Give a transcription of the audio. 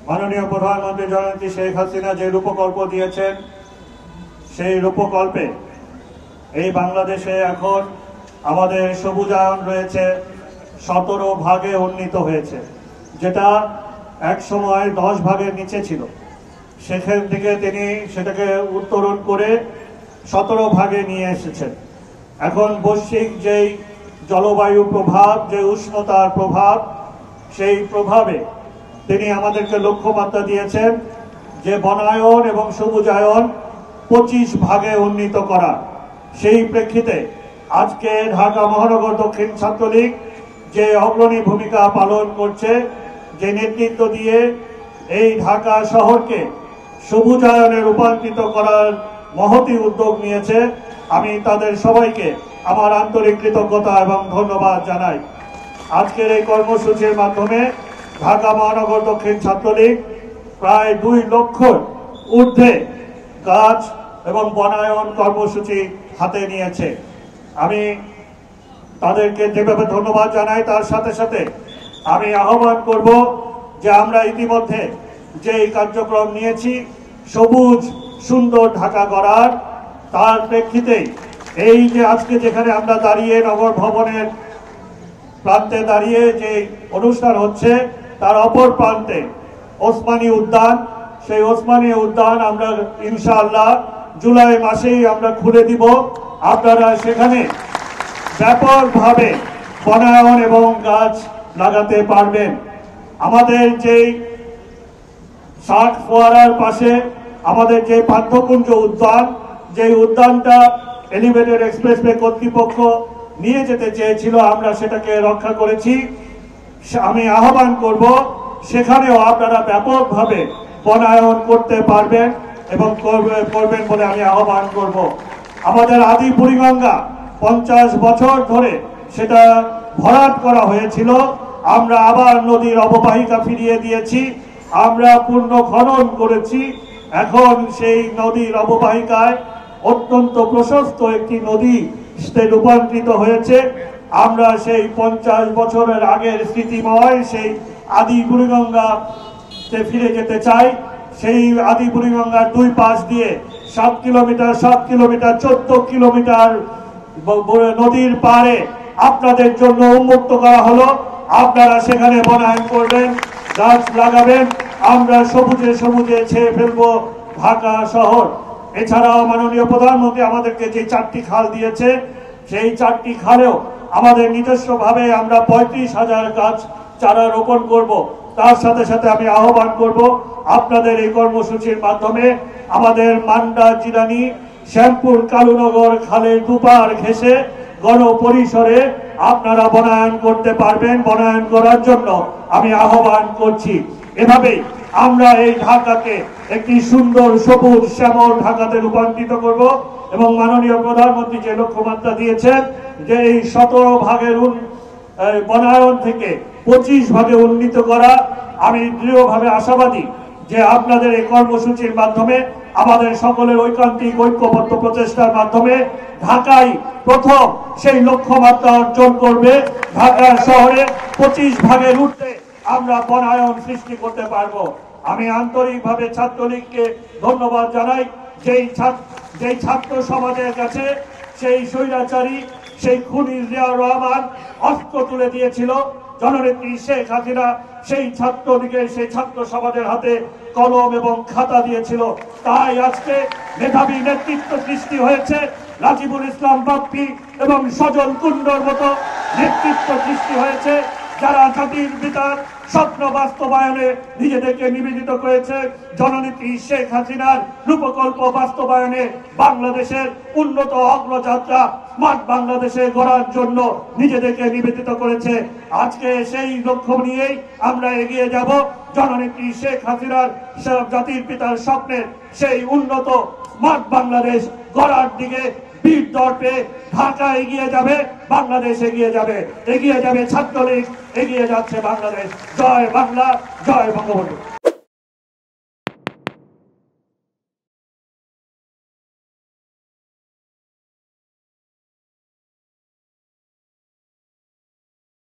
মাননীয় প্রধানমন্ত্রী জননেত্রী শেখ হাসিনা যে রূপকল্প দিয়েছেন, সেই রূপকল্পে এই বাংলাদেশে এখন আমাদের সবুজায়ন রয়েছে 17 ভাগে উন্নীত হয়েছে, যেটা এক সময় 10 ভাগের নিচে ছিল। সেখান থেকে তিনি সেটাকে উত্তরণ করে 17 ভাগে নিয়ে এসেছেন। এখন বৈশ্বিক যেই জলবায়ু প্রভাব, যে উষ্ণতার প্রভাব, সেই প্রভাবে তিনি আমাদেরকে লক্ষ্যমাত্রা দিয়েছেন যে বনায়ন এবং সবুজায়ন 25 ভাগে উন্নীত করা। সেই প্রেক্ষিতে আজকে ঢাকা মহানগর দক্ষিণ ছাত্রলীগ যে অগ্রণী ভূমিকা পালন করছে, যে নেতৃত্ব দিয়ে এই ঢাকা শহরকে সবুজায়নে রূপান্তরিত করার মহতী উদ্যোগ নিয়েছে, আমি তাদের সবাইকে আমার আন্তরিক কৃতজ্ঞতা এবং ধন্যবাদ জানাই। আজকের এই কর্মসূচির মাধ্যমে ঢাকা মহানগর দক্ষিণ ছাত্রলীগ প্রায় 2 লক্ষর ঊর্ধ্বে গাছ এবং বনায়ন কর্মসূচি হাতে নিয়েছে। আমি তাদেরকে যেভাবে ধন্যবাদ জানাই, তার সাথে সাথে আমি আহ্বান করব যে আমরা ইতিমধ্যে যে কার্যক্রম নিয়েছি সবুজ সুন্দর ঢাকা গড়ার, তার প্রেক্ষিতে এই যে আজকে যেখানে আমরা দাঁড়িয়ে নগর ভবনের প্রান্তে দাঁড়িয়ে যে অনুষ্ঠান হচ্ছে, তার অপর প্রান্তে ওসমানী উদ্যান, সেই ওসমানী উদ্যান আমরা ইনশাআল্লাহ জুলাই মাসেই আমরা খুলে দিব। আপনারা সেখানে ব্যাপকভাবে বনায়ন এবং গাছ লাগাতে পারবেন। আমাদের যেই 60 ফোয়ারার পাশে আমাদের যে পান্থকুঞ্জ উদ্যান, যে উদ্যানটা এলিভেটেড এক্সপ্রেসওয়ে কর্তৃপক্ষ নিয়ে যেতে চেয়েছিল, আমরা সেটাকে রক্ষা করেছি। আমি আহ্বান করব সেখানেও আপনারা ব্যাপকভাবে বনায়ন করতে পারবেন এবং করবেন বলে আমি আহ্বান করব। আমাদের আদি বুড়িগঙ্গা 50 বছর ধরে সেটা ভরাট করা হয়েছিল, আমরা আবার নদীর অববাহিকা ফিরিয়ে দিয়েছি, আমরা পূর্ণ খনন করেছি। এখন সেই নদীর অববাহিকায় অত্যন্ত প্রশস্ত একটি নদী রূপান্তরিত হয়েছে। আমরা সেই 50 বছরের আগের স্মৃতিময় সেই আদি বুড়িগঙ্গাতে ফিরে যেতে চাই। সেই আদি বুড়িগঙ্গার 2 পাশ দিয়ে 7 কিলোমিটার 14 কিলোমিটার নদীর পাড়ে আপনাদের জন্য উন্মুক্ত করা হলো। আপনারা সেখানে বনায়ন করবেন, গাছ লাগাবেন, আমরা সবুজে সবুজে ছেয়ে ফেলবো ঢাকা শহর। এছাড়াও মাননীয় প্রধানমন্ত্রী আমাদেরকে যে 4টি খাল দিয়েছে, সেই 4টি খালেও আমাদের নিজস্বভাবে আমরা 35,000 গাছ চারা রোপণ করব। তার সাথে সাথে আমি আহ্বান করব আপনাদের এই কর্মসূচির মাধ্যমে আমাদের মান্ডা, জিরানি, শ্যামপুর, কালুনগর খালের দুপার ঘেঁষে গণপরিসরে আপনারা বনায়ন করতে পারবেন। বনায়ন করার জন্য আমি আহ্বান করছি। এভাবেই আমরা এই ঢাকাকে একটি সুন্দর সবুজ শ্যামল ঢাকাতে রূপান্তরিত করব এবং মাননীয় প্রধানমন্ত্রী যে লক্ষ্যমাত্রা দিয়েছেন যে এই 17 ভাগের বনায়ন থেকে 25 ভাগে উন্নীত করা, আমি দৃঢ়ভাবে আশাবাদী যে আপনাদের এই কর্মসূচির মাধ্যমে আমাদের সকলের ঐকান্তিক ঐক্যবদ্ধ প্রচেষ্টার মাধ্যমে ঢাকায় প্রথম সেই লক্ষ্যমাত্রা অর্জন করবে। ঢাকা শহরে 25 ভাগের ঊর্ধ্বে আমরা বনায়ন সৃষ্টি করতে পারবো। আমি আন্তরিকভাবে ছাত্রলীগকে ধন্যবাদ জানাই, যেই ছাত্র সমাজের কাছে সেই স্বৈরাচারী, সেই খুনি জিয়াউর রহমান অস্ত্র তুলে দিয়েছিল, জননেত্রী শেখ হাসিনা সেই ছাত্রলীগের সেই ছাত্র সমাজের হাতে কলম এবং খাতা দিয়েছিল। তাই আজকে মেধাবী নেতৃত্ব সৃষ্টি হয়েছে, রাজিবুল ইসলাম বাপ্পি এবং সজল কুণ্ডর মতো নেতৃত্ব সৃষ্টি হয়েছে, যারা জাতির পিতার স্বপ্ন বাস্তবায়নে নিজেদেরকে নিবেদিত করেছে। জননেত্রী শেখ হাসিনার রূপকল্প বাস্তবায়নে বাংলাদেশের উন্নত অগ্রযাত্রা স্মার্ট বাংলাদেশে গড়ার জন্য নিজেদেরকে নিবেদিত করেছে। আজকে সেই লক্ষ্য নিয়েই আমরা এগিয়ে যাব। জননেত্রী শেখ হাসিনার জাতির পিতার স্বপ্নের সেই উন্নত স্মার্ট বাংলাদেশ গড়ার দিকে বীর দর্পে ঢাকা এগিয়ে যাবে, বাংলাদেশ এগিয়ে যাবে ছাত্রলীগ এগিয়ে যাচ্ছে বাংলাদেশ। জয় বাংলা, জয় বঙ্গবন্ধু।